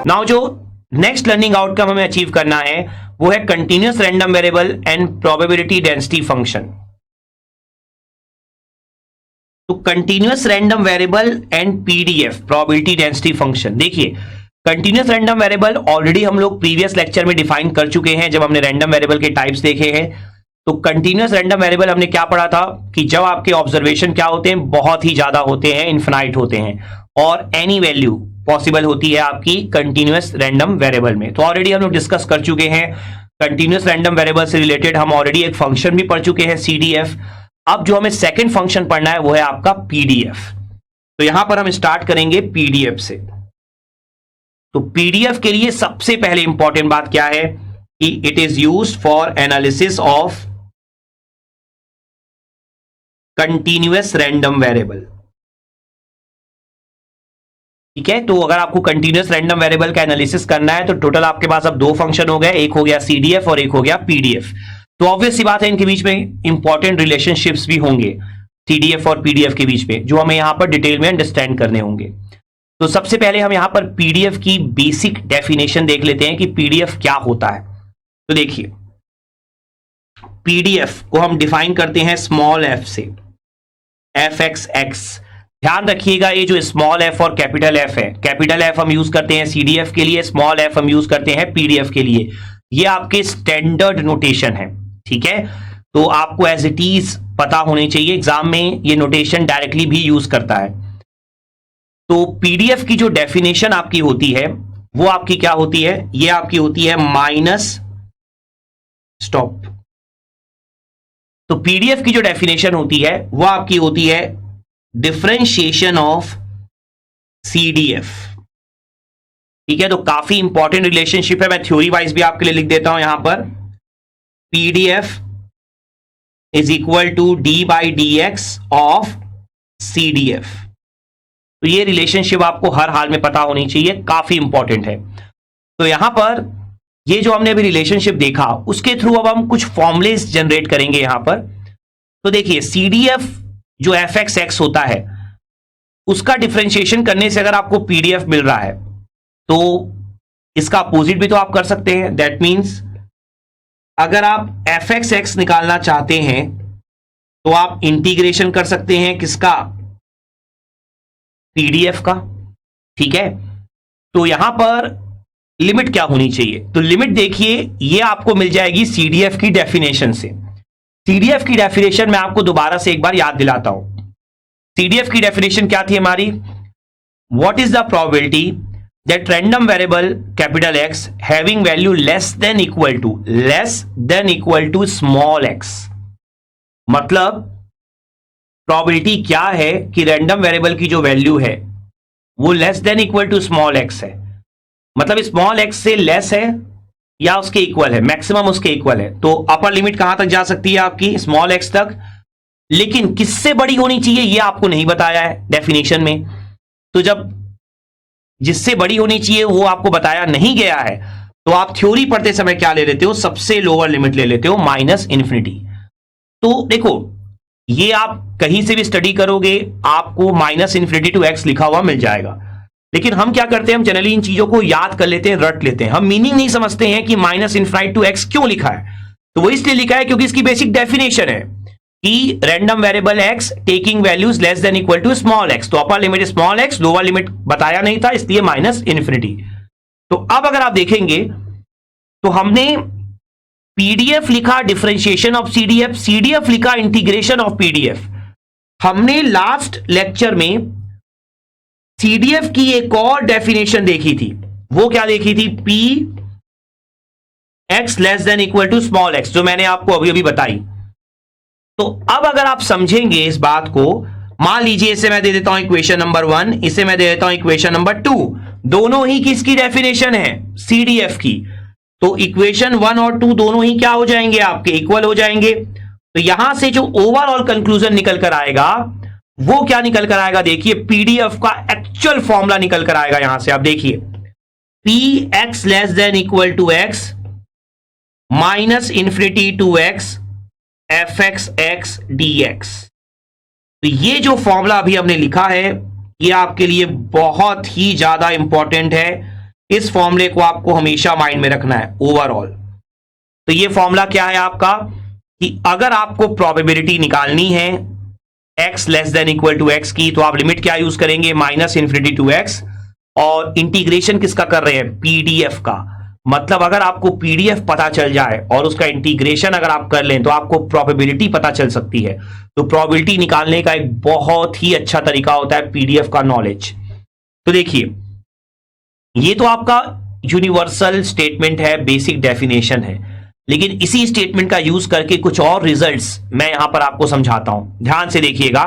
Now जो next learning outcome हमें achieve करना है वो है continuous random variable and probability density function. तो continuous random variable and PDF probability density function. देखिए कंटिन्यूअस रैंडम वेरिएबल ऑलरेडी हम लोग प्रीवियस लेक्चर में डिफाइन कर चुके हैं जब हमने रैंडम वेरिएबल के टाइप्स देखे हैं। तो कंटिन्यूअस रैंडम वेरिएबल हमने क्या पढ़ा था कि जब आपके ऑब्जर्वेशन क्या होते हैं, बहुत ही ज्यादा होते हैं, इन्फिनाइट होते हैं, और एनी वैल्यू पॉसिबल होती है आपकी कंटिन्यूअस रैंडम वेरिएबल में। तो ऑलरेडी हम लोग डिस्कस कर चुके हैं कंटिन्यूअस रैंडम वेरिएबल से रिलेटेड, हम ऑलरेडी एक फंक्शन भी पढ़ चुके हैं सीडीएफ। अब जो हमें सेकंड फंक्शन पढ़ना है वो है आपका पीडीएफ। तो यहां पर हम स्टार्ट करेंगे पीडीएफ से। तो पीडीएफ के लिए सबसे पहले इंपॉर्टेंट बात क्या है कि it is used for analysis of continuous random variable. ठीक है, तो अगर आपको कंटिन्यूअस रैंडम वेरिएबल का एनालिसिस करना है तो टोटल आपके पास अब दो फंक्शन हो गए, एक हो गया सीडीएफ और एक हो गया पीडीएफ। तो ऑब्वियस सी बात है इनके बीच में इंपॉर्टेंट रिलेशनशिप्स भी होंगे सीडीएफ और पीडीएफ के बीच में, जो हमें यहां पर डिटेल में अंडरस्टैंड करने होंगे। तो सबसे पहले हम यहां पर पीडीएफ की बेसिक डेफिनेशन देख लेते हैं कि पीडीएफ क्या होता है। तो देखिए पीडीएफ को हम डिफाइन करते हैं स्मॉल एफ से, एफ एक्स एक्स। ध्यान रखिएगा ये जो स्मॉल एफ और कैपिटल एफ है, कैपिटल एफ हम यूज करते हैं सीडीएफ के लिए, स्मॉल एफ हम यूज करते हैं पीडीएफ के लिए। ये आपके स्टैंडर्ड नोटेशन है, ठीक है। तो आपको एज इट इज पता होनी चाहिए, एग्जाम में ये नोटेशन डायरेक्टली भी यूज करता है। तो पीडीएफ की जो डेफिनेशन आपकी होती है वो आपकी क्या होती है, ये आपकी होती है माइनस स्टॉप। तो पीडीएफ की जो डेफिनेशन होती है वो आपकी होती है डिफरेंशिएशन ऑफ सीडीएफ। ठीक है, तो काफी इंपॉर्टेंट रिलेशनशिप है, मैं थ्योरी वाइज भी आपके लिए लिख देता हूं यहां पर। PDF is equal to d by d x of CDF. तो ये रिलेशनशिप आपको हर हाल में पता होनी चाहिए, काफी इंपॉर्टेंट है। तो यहां पर ये जो हमने अभी रिलेशनशिप देखा उसके थ्रू अब हम कुछ फॉर्मुलेस जनरेट करेंगे यहां पर। तो देखिए सीडीएफ जो एफ एक्स एक्स होता है उसका डिफरेंशिएशन करने से अगर आपको पीडीएफ मिल रहा है तो इसका अपोजिट भी तो आप कर सकते हैं। दैट मीन्स अगर आप एफ एक्स एक्स निकालना चाहते हैं तो आप इंटीग्रेशन कर सकते हैं किसका, पीडीएफ का। ठीक है, तो यहां पर लिमिट क्या होनी चाहिए, तो लिमिट देखिए ये आपको मिल जाएगी सीडीएफ की डेफिनेशन से। सीडीएफ की डेफिनेशन मैं आपको दोबारा से एक बार याद दिलाता हूं। सीडीएफ की डेफिनेशन क्या थी हमारी, what is the probability that random variable capital X having value less than equal to small x. मतलब प्रोबेबिलिटी क्या है कि रैंडम वेरिएबल की जो वैल्यू है वो less than equal to small x है, मतलब स्मॉल एक्स से लेस है या उसके इक्वल है, मैक्सिमम उसके इक्वल है। तो अपर लिमिट कहां तक जा सकती है आपकी, स्मॉल एक्स तक, लेकिन किससे बड़ी होनी चाहिए ये आपको नहीं बताया है डेफिनेशन में। तो जब जिससे बड़ी होनी चाहिए वो आपको बताया नहीं गया है तो आप थ्योरी पढ़ते समय क्या ले लेते हो, सबसे लोअर लिमिट ले लेते हो, माइनस इन्फिनिटी। तो देखो ये आप कहीं से भी स्टडी करोगे आपको माइनस इन्फिनिटी टू एक्स लिखा हुआ मिल जाएगा। लेकिन हम क्या करते हैं, हम जनरली इन चीजों को याद कर लेते हैं, रट लेते हैं, हम मीनिंग नहीं समझते हैं कि माइनस इन्फिनिटी टू एक्स क्यों लिखा है। तो वो इसलिए लिखा है क्योंकि इसकी बेसिक डेफिनेशन है कि random variable X taking values less than equal to small X. तो upper limit small x, lower limit बताया नहीं था इसलिए माइनस इन्फिनिटी। तो अब अगर आप देखेंगे तो हमने पीडीएफ लिखा डिफरेंशिएशन ऑफ सीडीएफ, सीडीएफ लिखा इंटीग्रेशन ऑफ पीडीएफ। हमने लास्ट लेक्चर में सीडीएफ की एक और डेफिनेशन देखी थी, वो क्या देखी थी, P x less than equal to small x, जो मैंने आपको अभी अभी बताई। तो अब अगर आप समझेंगे इस बात को, मान लीजिए इसे मैं दे देता हूं इक्वेशन नंबर 1, इसे मैं दे देता हूं इक्वेशन नंबर 2, दोनों ही किसकी डेफिनेशन है, सीडीएफ की। तो इक्वेशन 1 और 2 दोनों ही क्या हो जाएंगे, आपके इक्वल हो जाएंगे। तो यहां से जो ओवरऑल कंक्लूजन निकल कर आएगा वो क्या निकल कर आएगा, देखिए पीडीएफ का एक्चुअल फॉर्मूला निकल कर आएगा। यहां से आप देखिए P x less than equal to x minus infinity to x f x x d x. तो ये जो फॉर्मूला अभी हमने लिखा है ये आपके लिए बहुत ही ज्यादा इंपॉर्टेंट है। इस फॉर्मूले को आपको हमेशा माइंड में रखना है ओवरऑल। तो ये फॉर्मूला क्या है आपका कि अगर आपको प्रोबेबिलिटी निकालनी है x less than equal to x की, तो आप लिमिट क्या यूज करेंगे, माइनस इन्फिनिटी टू x, और इंटीग्रेशन किसका कर रहे हैं, पीडीएफ का। मतलब अगर आपको पीडीएफ पता चल जाए और उसका इंटीग्रेशन अगर आप कर लें तो आपको प्रोबेबिलिटी पता चल सकती है। तो प्रोबेबिलिटी निकालने का एक बहुत ही अच्छा तरीका होता है पीडीएफ का नॉलेज। तो देखिए, ये तो आपका यूनिवर्सल स्टेटमेंट है, बेसिक डेफिनेशन है, लेकिन इसी स्टेटमेंट का यूज करके कुछ और रिजल्ट्स मैं यहां पर आपको समझाता हूं। ध्यान से देखिएगा,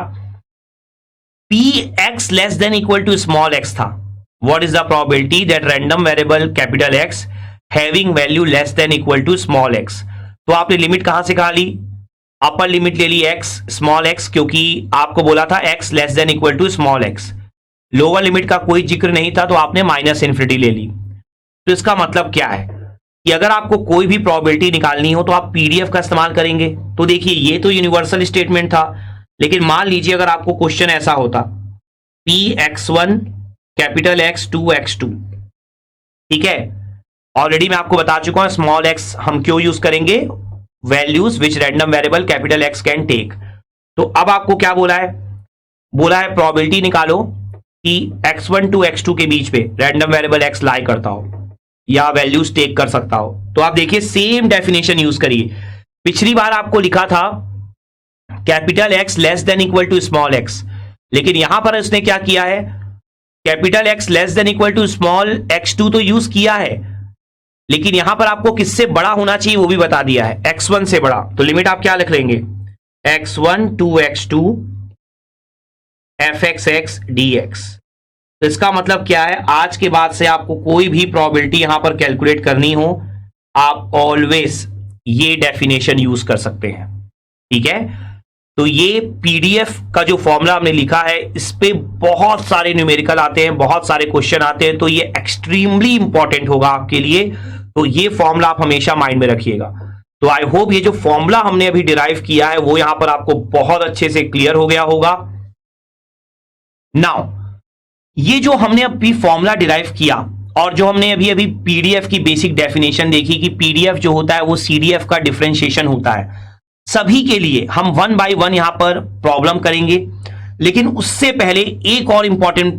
P x less than equal to small X था। What is the probability that random variable capital X having value less than equal to small X. तो आपने लिमिट कहां से कहा ली, अपर लिमिट ले ली एक्स स्मॉल एक्स, क्योंकि आपको बोला था x less than equal to small x. Lower limit का कोई जिक्र नहीं था तो आपने माइनस इन्फिनिटी ले ली। तो इसका मतलब क्या है कि अगर आपको कोई भी प्रोबेबिलिटी निकालनी हो तो आप पीडीएफ का इस्तेमाल करेंगे। तो देखिए, ये तो यूनिवर्सल स्टेटमेंट था, लेकिन मान लीजिए अगर आपको क्वेश्चन ऐसा होता, P x one capital X to x two, ठीक है, ऑलरेडी मैं आपको बता चुका हूं स्मॉल एक्स हम क्यों यूज करेंगे, values which random variable capital X can take. तो अब आपको क्या बोला है, बोला है प्रोबेबिलिटी निकालो कि x1 टू x2 के बीच पे रैंडम वेरिएबल x लाई करता हो या वैल्यूज टेक कर सकता हो। तो आप देखिए, सेम डेफिनेशन यूज करिए। पिछली बार आपको लिखा था capital x less than equal to small x, लेकिन यहां पर उसने क्या किया है, capital x less than equal to small x2 तो यूज किया है, लेकिन यहां पर आपको किससे बड़ा होना चाहिए वो भी बता दिया है, x1 से बड़ा। तो लिमिट आप क्या लिख लेंगे, x1 to x2 fxx dx। तो इसका मतलब क्या है, आज के बाद से आपको कोई भी प्रोबेबिलिटी यहां पर कैलकुलेट करनी हो, आप ऑलवेज ये डेफिनेशन यूज कर सकते हैं, ठीक है। तो ये पीडीएफ का जो फॉर्मूला हमने लिखा है, इस पे बहुत सारे न्यूमेरिकल आते हैं, बहुत सारे क्वेश्चन आते हैं, तो ये एक्सट्रीमली इंपॉर्टेंट होगा आपके लिए। तो ये फॉर्मूला आप हमेशा माइंड में रखिएगा। तो आई होप ये जो फॉर्मूला हमने अभी डिराइव किया है वो यहां पर आपको बहुत अच्छे से क्लियर हो गया होगा। नाउ, ये जो हमने अभी फॉर्मूला डिराइव किया और जो हमने अभी अभी पीडीएफ की बेसिक डेफिनेशन देखी कि पीडीएफ जो होता है वो सीडीएफ का डिफरेंशिएशन होता है, सभी के लिए हम वन बाय वन यहां पर प्रॉब्लम करेंगे। लेकिन उससे पहले एक और इंपॉर्टेंट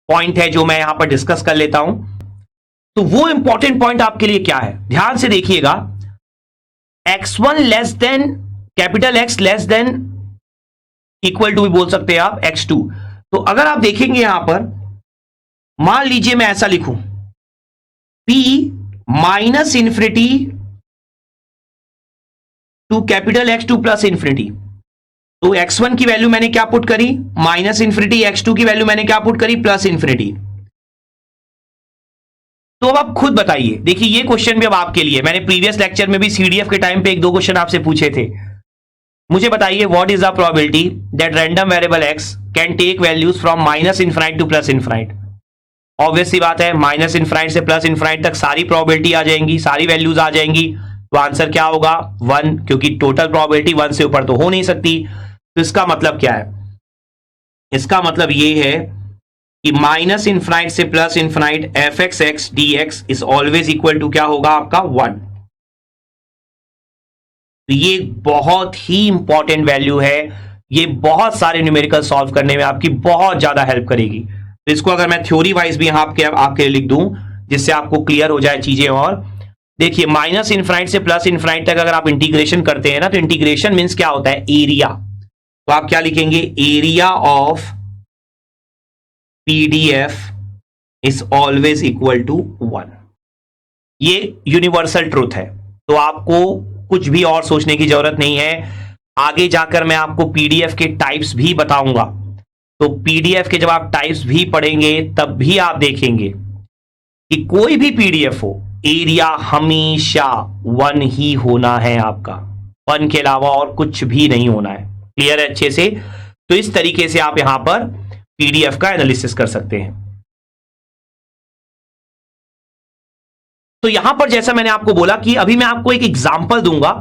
पॉइंट है जो मैं यहां पर डिस्कस कर लेता हूं। तो वो इंपॉर्टेंट पॉइंट आपके लिए क्या है, ध्यान से देखिएगा। x1 less than capital X less than equal to भी बोल सकते हैं आप x2। तो अगर आप देखेंगे यहां पर, मान लीजिए मैं ऐसा लिखूं, p minus infinity to capital x2 plus infinity. तो x1 की वैल्यू मैंने क्या पुट करी, माइनस इंफिनिटी, x2 की वैल्यू मैंने क्या पुट करी, प्लस इंफिनिटी। तो अब आप खुद बताइए, देखिए ये क्वेश्चन भी अब आपके लिए, मैंने प्रीवियस लेक्चर में भी सीडीएफ के टाइम पे एक दो क्वेश्चन आपसे पूछे थे। मुझे बताइए, what is the probability that random variable X can take values from minus infinite to plus infinite. Obvious सी बात है, माइनस इनफाइनाइट से प्लस इनफाइनाइट तक सारी प्रोबेबिलिटी आ जाएंगी, सारी वैल्यूज आ जाएंगी। तो आंसर क्या होगा, 1, क्योंकि टोटल प्रोबेबिलिटी 1 से ऊपर तो हो नहीं सकती। तो इसका मतलब क्या है, इसका मतलब ये है कि माइनस इनफाइनाइट से plus infinite f x x d x is always equal to क्या होगा आपका 1। तो ये बहुत ही इंपॉर्टेंट वैल्यू है, ये बहुत सारे न्यूमेरिकल सॉल्व करने में आपकी बहुत ज्यादा हेल्प करेगी। तो इसको अगर मैं थ्योरी वाइज भी आपके लिए लिख दूं जिससे आपको क्लियर हो जाए चीजें। और देखिए, माइनस इनफाइनाइट से प्लस इनफाइनाइट तक अगर आप इंटीग्रेशन करते हैं ना, तो इंटीग्रेशन मींस क्या होता है, एरिया। तो आप क्या लिखेंगे, area of PDF is always equal to 1। ये यूनिवर्सल ट्रूथ है, तो आपको कुछ भी और सोचने की जरूरत नहीं है। आगे जाकर मैं आपको पीडीएफ के टाइप्स भी बताऊंगा, तो पीडीएफ के जब आप टाइप्स भी पढ़ेंगे तब भी आप देखेंगे कि कोई भी पीडीएफ हो, एरिया हमेशा 1 ही होना है आपका, 1 के अलावा और कुछ भी नहीं होना है। क्लियर है अच्छे से। तो इस तरीके से आप यहां पर पीडीएफ का एनालिसिस कर सकते हैं। तो यहां पर जैसा मैंने आपको बोला कि अभी मैं आपको एक एग्जांपल दूंगा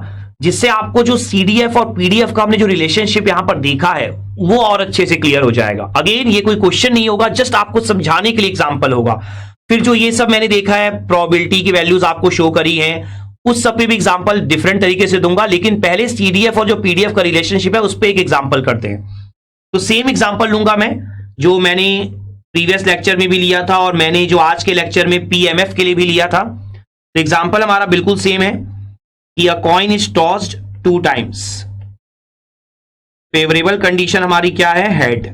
जिससे आपको जो सीडीएफ और पीडीएफ का हमने जो रिलेशनशिप यहां पर देखा है वो और अच्छे से क्लियर हो जाएगा। अगेन ये कोई क्वेश्चन नहीं होगा, जस्ट आपको समझाने के लिए एग्जांपल होगा। फिर जो ये सब मैंने देखा है, प्रोबेबिलिटी की वैल्यूज आपको शो करी हैं, उस सब पे भी एग्जांपल डिफरेंट तरीके से दूंगा, लेकिन पहले सीडीएफ और जो पीडीएफ का रिलेशनशिप है उस पर एक एग्जांपल करते हैं। तो सेम एग्जांपल लूंगा मैं जो मैंने प्रीवियस लेक्चर में भी लिया था और मैंने जो आज के लेक्चर में पीएमएफ के लिए भी लिया था। तो एग्जांपल हमारा बिल्कुल सेम है कि अ coin is tossed 2 times. Favourable condition हमारी क्या है? हेड।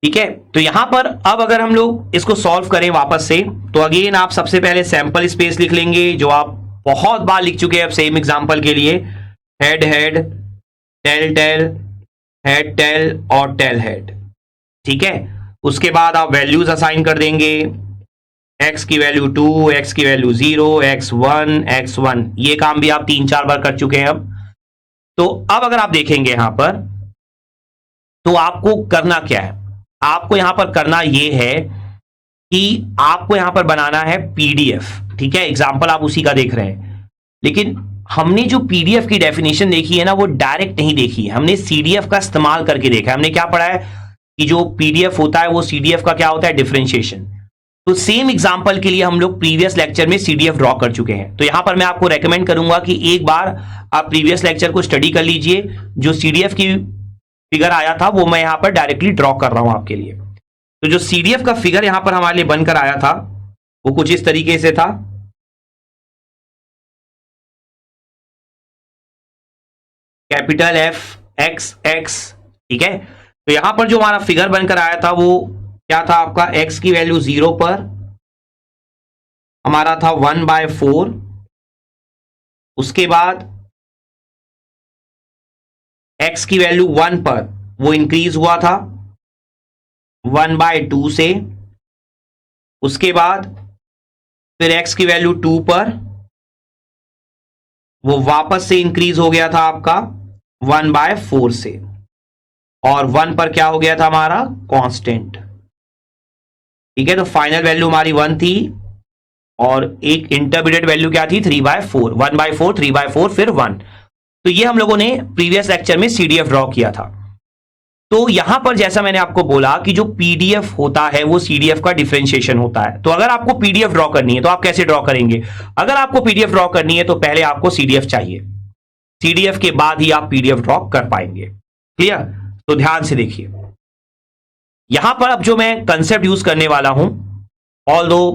ठीक है, तो यहां पर अब अगर हम लोग इसको सॉल्व करें वापस से, तो अगेन आप सबसे पहले सैंपल स्पेस लिख लेंगे जो आप बहुत बार लिख चुके हैं अब सेम एग्जांपल के लिए। Head head, tail tail, head tail और टेल हेड। ठीक है, उसके बाद आप वैल्यूज असाइन कर देंगे, x की वैल्यू 2, x की वैल्यू 0, x1 x1। ये काम भी आप 3-4 बार कर चुके हैं अब। तो अब अगर आप देखेंगे यहां पर, तो आपको करना क्या है? आपको यहां पर करना यह है कि आपको यहां पर बनाना है पीडीएफ। ठीक है, एग्जाम्पल आप उसी का देख रहे हैं, लेकिन हमने जो पीडीएफ की डेफिनेशन देखी है ना, वो डायरेक्ट नहीं देखी है, हमने सीडीएफ का इस्तेमाल करके देखा है। हमने क्या पढ़ा है कि जो पीडीएफ होता है वो सीडीएफ का क्या होता है? डिफरेंशिएशन। तो सेम एग्जांपल के लिए हम लोग प्रीवियस लेक्चर में सीडीएफ ड्रॉ कर चुके हैं। तो यहां पर मैं आपको रेकमेंड करूंगा कि एक बार आप प्रीवियस लेक्चर को स्टडी कर लीजिए। जो सीडीएफ की फिगर आया था वो मैं यहां पर डायरेक्टली ड्रॉ कर रहा हूं आपके लिए। तो जो सीडीएफ का फिगर यहां पर हमारे लिए बनकर आया था वो कुछ इस तरीके से था। Capital F x x. ठीक है, तो यहां पर जो हमारा फिगर बनकर आया था वो क्या था? आपका x की वैल्यू 0 पर हमारा था 1/4। उसके बाद x की वैल्यू 1 पर वो इंक्रीज हुआ था 1/2 से। उसके बाद फिर x की वैल्यू 2 पर वो वापस से इंक्रीज हो गया था आपका 1/4 से, और 1 पर क्या हो गया था? हमारा कांस्टेंट। ठीक है, तो फाइनल वैल्यू हमारी 1 थी और एक इंटरमीडिएट वैल्यू क्या थी? 3/4। 1/4, 3/4, फिर 1। तो ये हम लोगों ने प्रीवियस लेक्चर में सीडीएफ ड्रॉ किया था। तो यहां पर जैसा मैंने आपको बोला कि जो पीडीएफ होता है वो सीडीएफ का डिफरेंशिएशन होता है। तो अगर आपको पीडीएफ ड्रॉ करनी है तो आप कैसे ड्रॉ करेंगे? अगर आपको पीडीएफ ड्रॉ करनी है तो पहले आपको सीडीएफ चाहिए, सीडीएफ के बाद ही आप पीडीएफ ड्रॉ कर पाएंगे। क्लियर? तो ध्यान से देखिए, यहां पर अब जो मैं कंसेप्ट यूज करने वाला हूं, ऑल्दो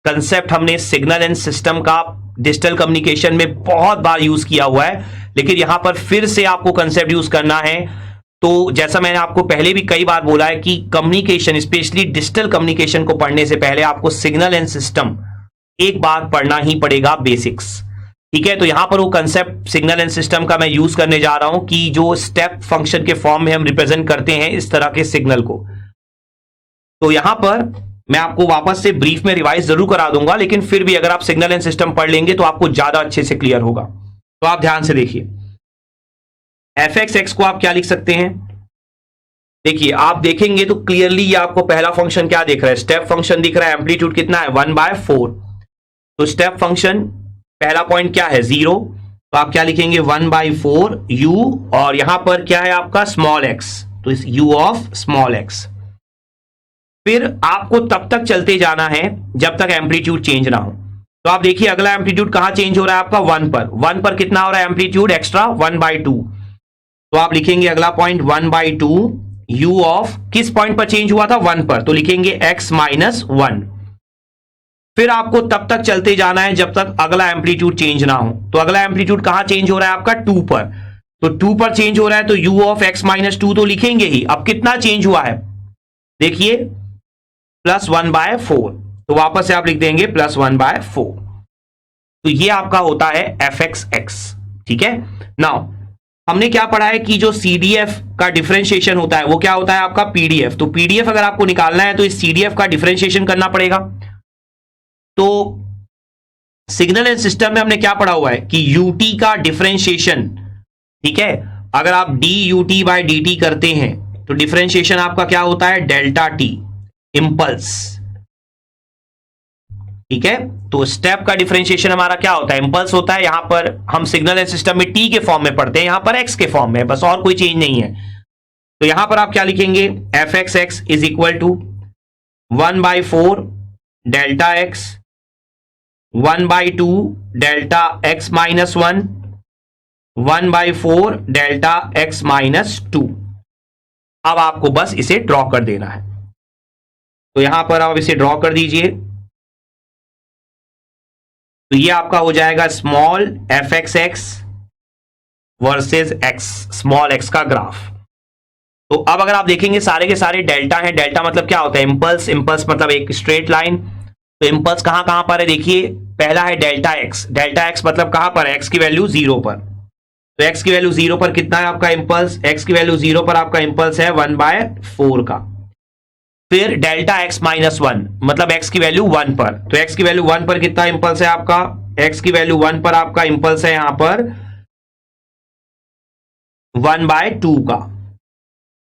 कंसेप्ट हमने सिग्नल एंड सिस्टम का डिजिटल कम्युनिकेशन में बहुत बार यूज किया हुआ है, लेकिन यहां पर फिर से आपको कंसेप्ट यूज करना है। तो जैसा मैंने आपको पहले भी कई बार बोला है कि कम्युनिकेशन, स्पेशली डिजिटल कम्युनिकेशन को पढ़ने से पहले आपको सिग्नल एंड सिस्टम एक बार पढ़ना ही पड़ेगा, बेसिक्स। ठीक है, तो यहां पर वो कंसेप्ट सिग्नल एंड सिस्टम का मैं यूज करने जा रहा हूं कि जो स्टेप फंक्शन के फॉर्म में हम रिप्रेजेंट करते हैं इस तरह के सिग्नल को। तो यहां पर मैं आपको वापस से ब्रीफ में रिवाइज जरूर करा दूंगा, लेकिन फिर भी अगर आप सिग्नल एंड सिस्टम पढ़ लेंगे तो आपको ज्यादा अच्छे से क्लियर होगा। तो आप ध्यान से देखिए, f(x) को आप क्या लिख सकते हैं? देखिए, आप देखेंगे तो क्लियरली ये आपको पहला फंक्शन क्या दिख रहा है? स्टेप फंक्शन दिख रहा है। एम्पलीट्यूड कितना है? 1/4। तो स्टेप फंक्शन पहला पॉइंट क्या है? 0। तो आप क्या लिखेंगे? 1/4 u, और यहां पर क्या है आपका? Small x। तो इस u ऑफ स्मॉल x। फिर आपको तब तक चलते जाना है जब तक एम्पलीट्यूड चेंज ना हो। तो आप देखिए अगला एम्पलीट्यूड कहां चेंज हो रहा है आपका? 1 पर। 1 पर कितना हो रहा है एम्पलीट्यूड एक्स्ट्रा? 1/2। तो आप लिखेंगे अगला पॉइंट 1/2 u ऑफ, किस पॉइंट पर चेंज हुआ था? 1 पर। तो लिखेंगे x माइनस 1। फिर आपको तब तक चलते जाना है जब तक अगला एम्पलीट्यूड चेंज ना हो। तो अगला एम्पलीट्यूड कहां चेंज हो रहा है आपका? 2 पर। तो 2 पर चेंज हो रहा है तो u ऑफ x माइनस 2 तो लिखेंगे ही। अब कितना चेंज हुआ है? देखिए, +1/4। तो वापस से आप लिख देंगे +1/4। तो ये आपका होता है f(x)। ठीक है, नाउ हमने क्या पढ़ा है कि जो सीडीएफ का डिफरेंशिएशन होता है वो क्या होता है आपका? पीडीएफ। तो पीडीएफ अगर आपको निकालना है तो इस सीडीएफ का डिफरेंशिएशन करना पड़ेगा। तो सिग्नल एंड सिस्टम में हमने क्या पढ़ा हुआ है कि यूटी का डिफरेंशिएशन, ठीक है, अगर आप dUT/dt करते हैं तो डिफरेंशिएशन आपका क्या होता है? Delta T, impulse. ठीक है, तो स्टेप का डिफरेंशिएशन हमारा क्या होता है? इंपल्स होता है। यहां पर हम सिग्नल एंड सिस्टम में टी के फॉर्म में पढ़ते हैं, यहां पर एक्स के फॉर्म में, बस और कोई चेंज नहीं है। तो यहां पर आप क्या लिखेंगे, f x x is equal to 1/4 delta x 1/2 delta x minus 1 1/4 delta x minus 2। अब आपको बस इसे ड्रॉ कर देना है, तो यहां पर आप इसे ड्रॉ कर दीजिए। तो ये आपका हो जाएगा small F x x versus x, small x का ग्राफ। तो अब अगर आप देखेंगे सारे के सारे डेल्टा हैं, डेल्टा मतलब क्या होता है, इंपल्स, इंपल्स मतलब एक स्ट्रेट लाइन। तो इंपल्स कहां कहां पर है, देखिए पहला है डेल्टा एक्स, डेल्टा एक्स मतलब कहां पर है, एक्स की वैल्यू 0 पर। तो एक्स की वैल्यू 0 पर कितना है आपका इंपल्स, एक्स की वैल्यू 0 पर आपका इंपल्स है 1/4 का। फिर डेल्टा एक्स माइनस 1 मतलब एक्स की वैल्यू 1 पर, तो एक्स की वैल्यू 1 पर कितना इंपल्स है आपका, एक्स की वैल्यू 1 पर आपका इंपल्स है यहां पर 1/2 का।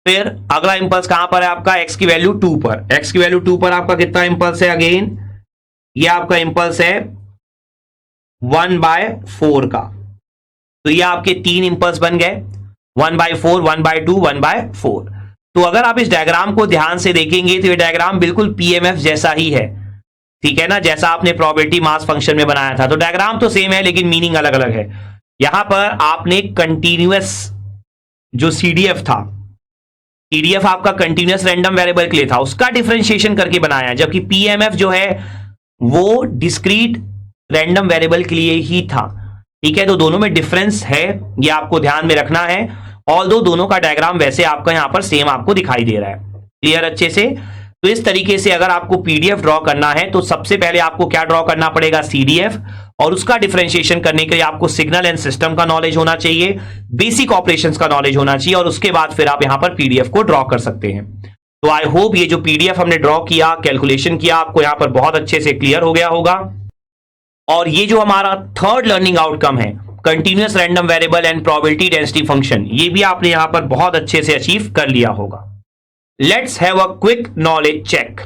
फिर अगला इंपल्स कहां पर है आपका, एक्स की वैल्यू 2 पर, एक्स की वैल्यू 2 पर आपका कितना इंपल्स है, अगेन ये आपका इंपल्स है 1/4 का। तो ये आपके 3 इंपल्स बन गए, 1/4 1/2 1/4। तो अगर आप इस डायग्राम को ध्यान से देखेंगे तो ये डायग्राम बिल्कुल पीएमएफ जैसा ही है, ठीक है ना, जैसा आपने प्रोबेबिलिटी मास फंक्शन में बनाया था। तो डायग्राम तो सेम है लेकिन मीनिंग अलग अलग है। यहां पर आपने कंटिन्यूअस जो सीडीएफ था, सीडीएफ आपका कंटिन्यूअस रैंडम वेरिएबल के लिए था, उसका डिफरेंशिएशन करके बनाया, जबकि पीएमएफ जो है वो डिस्क्रीट रैंडम वेरिएबल के लिए ही था, ठीक है। तो दोनों में डिफरेंस है, ये आपको ध्यान में रखना है। ऑल्दो दोनों का डायग्राम वैसे आपका यहां पर सेम आपको दिखाई दे रहा है, क्लियर अच्छे से। तो इस तरीके से अगर आपको पीडीएफ ड्रॉ करना है तो सबसे पहले आपको क्या ड्रॉ करना पड़ेगा, सीडीएफ, और उसका डिफरेंशिएशन करने के लिए आपको सिग्नल एंड सिस्टम का नॉलेज होना चाहिए, बेसिक ऑपरेशंस का नॉलेज होना चाहिए, और उसके बाद फिर आप यहां पर पीडीएफ को ड्रॉ कर सकते हैं। तो आई होप ये जो पीडीएफ हमने ड्रॉ किया, कैलकुलेशन किया, आपको यहां पर बहुत अच्छे से क्लियर हो गया होगा। और ये जो हमारा थर्ड लर्निंग आउटकम है, continuous random variable and probability density function, ये भी आपने यहां पर बहुत अच्छे से अचीव कर लिया होगा। Let's have a quick knowledge check.